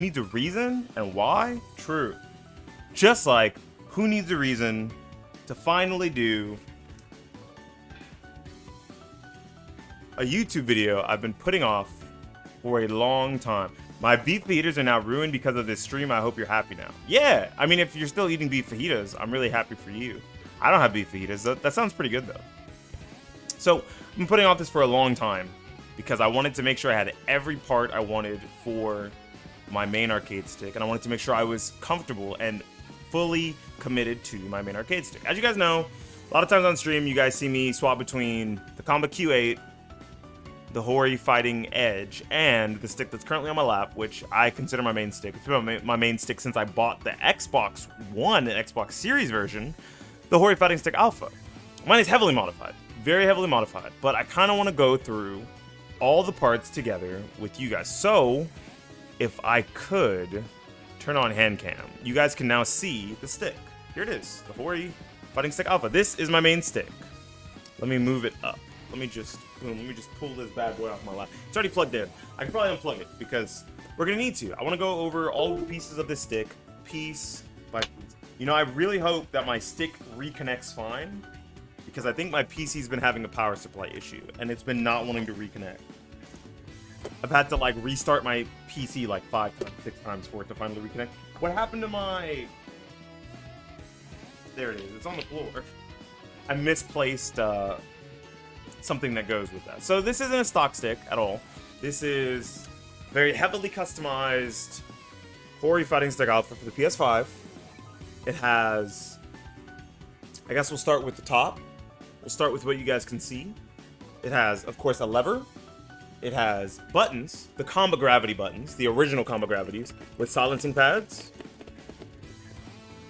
Needs a reason and why? True. Just like who needs a reason to finally do a YouTube video I've been putting off for a long time. My beef fajitas are now ruined because of this stream. I hope you're happy now. Yeah, I mean, if you're still eating beef fajitas, I'm really happy for you. I don't have beef fajitas. That sounds pretty good, though. So, I've been putting off this for a long time because I wanted to make sure I had every part I wanted for my main arcade stick, and I wanted to make sure I was comfortable and fully committed to my main arcade stick. As you guys know, a lot of times on stream, you guys see me swap between the Comba Q8, the Hori Fighting Edge, and the stick that's currently on my lap, which I consider my main stick. It's been my main stick since I bought the Xbox One and Xbox Series version, the Hori Fighting Stick Alpha. Mine is heavily modified, very heavily modified, but I kind of want to go through all the parts together with you guys. So, if I could turn on hand cam, you guys can now see the stick. Here it is, the Hori Fighting Stick Alpha. This is my main stick. Let me move it up. Let me just pull this bad boy off my lap. It's already plugged in. I can probably unplug it because we're gonna need to. I want to go over all the pieces of this stick, piece by piece. You know, I really hope that my stick reconnects fine because I think my PC's been having a power supply issue and it's been not wanting to reconnect. I've had to like restart my PC like 5 times, 6 times for it to finally reconnect. What happened to my... There it is. It's on the floor. I misplaced something that goes with that. So this isn't a stock stick at all. This is very heavily customized Hori Fighting Stick Alpha for the PS5. It has... I guess we'll start with the top. We'll start with what you guys can see. It has, of course, a lever. It has buttons, the Comba Gravity buttons, the original Comba Gravities, with silencing pads.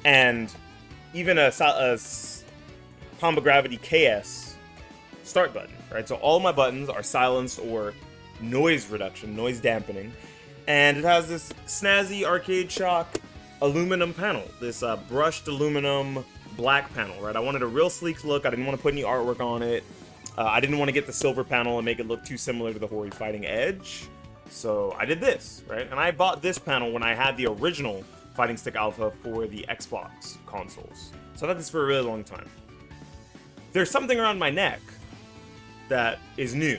And even a Comba Gravity KS start button, right? So all my buttons are silenced or noise reduction, noise dampening. And it has this snazzy Arcade Shock aluminum panel, this brushed aluminum black panel, right? I wanted a real sleek look. I didn't want to put any artwork on it. I didn't want to get the silver panel and make it look too similar to the Hori Fighting Edge. So I did this, right? And I bought this panel when I had the original Fighting Stick Alpha for the Xbox consoles. So I've had this for a really long time. There's something around my neck that is new.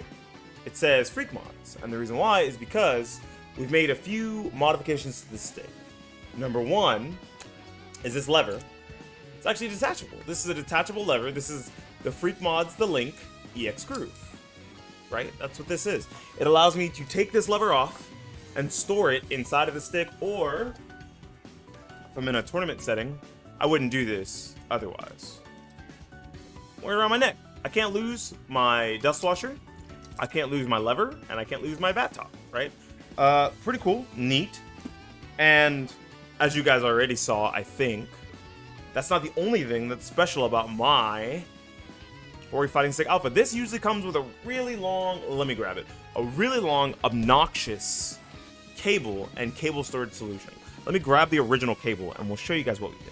It says Freak Mods. And the reason why is because we've made a few modifications to this stick. Number one is this lever. It's actually detachable. This is a detachable lever. This is the Freak Mods The Link EX Groove, right? That's what this is. It allows me to take this lever off and store it inside of the stick, or if I'm in a tournament setting, I wouldn't do this otherwise. Wear it around my neck. I can't lose my dust washer, I can't lose my lever, and I can't lose my bat top, right? Pretty cool, neat. And as you guys already saw, I think, that's not the only thing that's special about my Hori Fighting Stick Alpha. This usually comes with a really long, let me grab it, a really long, obnoxious cable and cable storage solution. Let me grab the original cable and we'll show you guys what we did.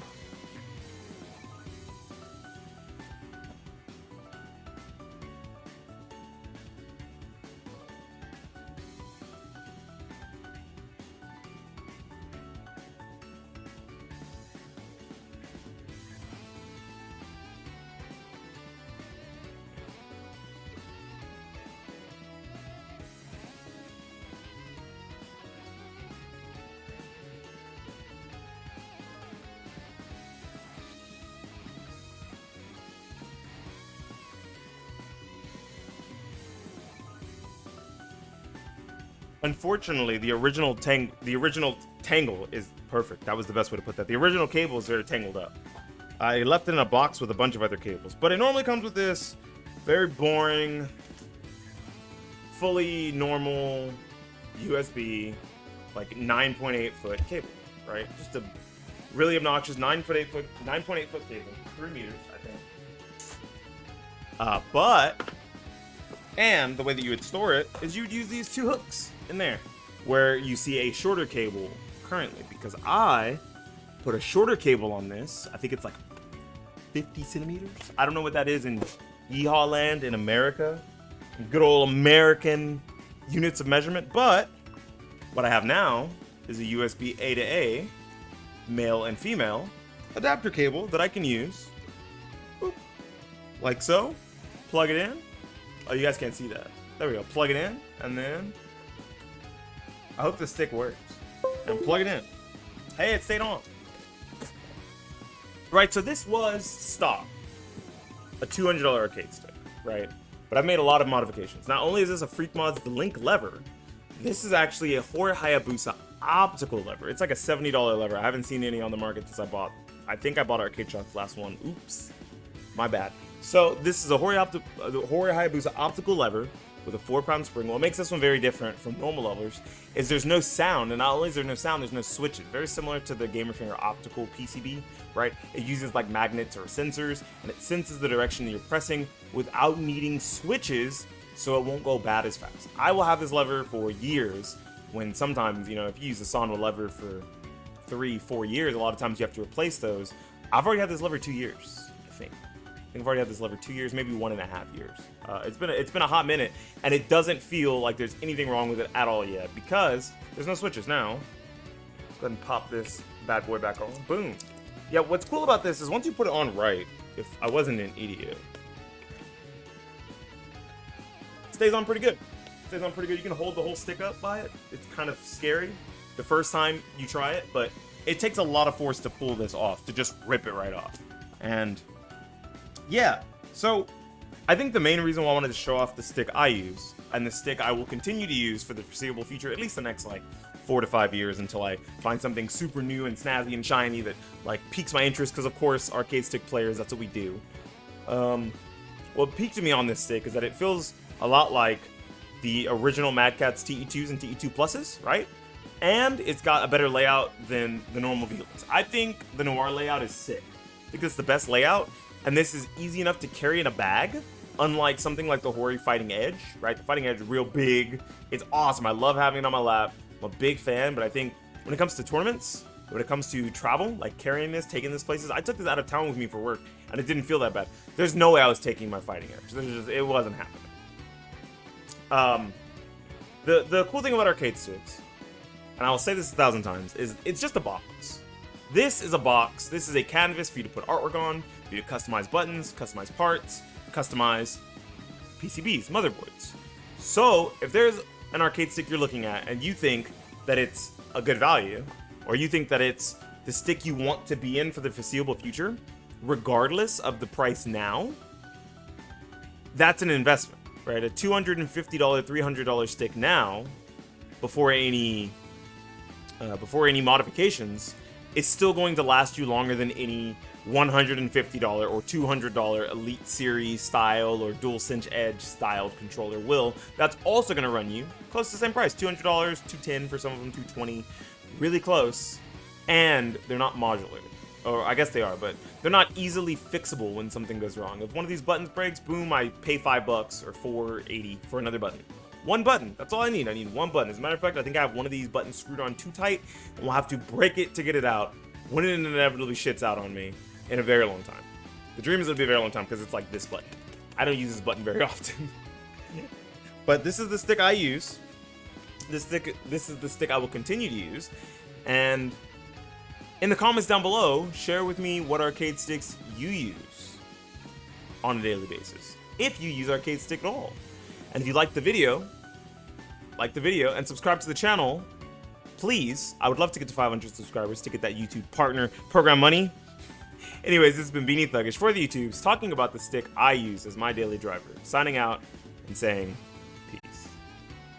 Unfortunately, the original tangle is perfect. That was the best way to put that. The original cable is very tangled up. I left it in a box with a bunch of other cables, but it normally comes with this very boring, fully normal USB, like 9.8 foot cable, right? Just a really obnoxious 9.8 foot cable, 3 meters, I think. And the way that you would store it is you would use these 2 hooks in there, where you see a shorter cable currently, because I put a shorter cable on this. I think it's like 50 centimeters. I don't know what that is in Yeehaw land in America, good old American units of measurement, but what I have now is a USB A to A, male and female, adapter cable that I can use, boop, like so, plug it in. Oh, you guys can't see that. There we go, plug it in, and then, I hope the stick works, and plug it in. Hey, it stayed on. Right, so this was stock, a $200 arcade stick, right? But I've made a lot of modifications. Not only is this a Freak Mods The Link lever, this is actually a Hori Hayabusa optical lever. It's like a $70 lever. I haven't seen any on the market since I think I bought Arcade Shock's last one. Oops, my bad. So this is a Hori Hayabusa optical lever with a 4-pound spring. What makes this one very different from normal levers is there's no sound, and not only is there no sound, there's no switches. Very similar to the Gamerfinger optical PCB, right? It uses like magnets or sensors, and it senses the direction that you're pressing without needing switches, so it won't go bad as fast. I will have this lever for years, when sometimes, you know, if you use a Sanwa lever for 3-4 years, a lot of times you have to replace those. I've already had this lever 2 years, I think I've already had this lever 2 years, maybe 1.5 years. It's been a hot minute, and it doesn't feel like there's anything wrong with it at all yet, because there's no switches now. Let's go ahead and pop this bad boy back on. Boom. Yeah, what's cool about this is once you put it on right, if I wasn't an idiot, it stays on pretty good. It stays on pretty good. You can hold the whole stick up by it. It's kind of scary the first time you try it, but it takes a lot of force to pull this off, to just rip it right off. And yeah, so I think the main reason why I wanted to show off the stick I use, and the stick I will continue to use for the foreseeable future, at least the next like 4 to 5 years, until I find something super new and snazzy and shiny that like piques my interest, because of course arcade stick players, that's what we do. What piqued me on this stick is that it feels a lot like the original Mad Catz TE2s and TE2 Pluses, right? And it's got a better layout than the normal Velas. I think the Noir layout is sick. I think it's the best layout, and this is easy enough to carry in a bag, unlike something like the Hori Fighting Edge, right? The Fighting Edge is real big. It's awesome. I love having it on my lap. I'm a big fan, but I think when it comes to tournaments, when it comes to travel, like carrying this, taking this places, I took this out of town with me for work, and it didn't feel that bad. There's no way I was taking my Fighting Edge. It wasn't happening. The cool thing about arcade sticks, and I will say this 1,000 times, is it's just a box. This is a box. This is a canvas for you to put artwork on, for you to customize buttons, customize parts, customize PCBs, motherboards. So if there's an arcade stick you're looking at and you think that it's a good value, or you think that it's the stick you want to be in for the foreseeable future, regardless of the price now, that's an investment, right? A $250, $300 stick now, before any modifications, is still going to last you longer than any $150 or $200 Elite Series style or DualSense Edge styled controller will. That's also going to run you close to the same price, $200, $210 for some of them, $220, really close. And they're not modular, or I guess they are, but they're not easily fixable when something goes wrong. If one of these buttons breaks, boom, I pay $5 or $4.80 for another button. One button, that's all I need. I need one button. As a matter of fact, I think I have one of these buttons screwed on too tight, and we'll have to break it to get it out when it inevitably shits out on me in a very long time. The dream is it'll be a very long time, because it's like this button. I don't use this button very often. But this is the stick I use. This is the stick I will continue to use. And in the comments down below, share with me what arcade sticks you use on a daily basis, if you use arcade stick at all. And if you like the video and subscribe to the channel, please. I would love to get to 500 subscribers to get that YouTube partner program money. Anyways, this has been Beanie Thuggish for the YouTubes, talking about the stick I use as my daily driver, signing out and saying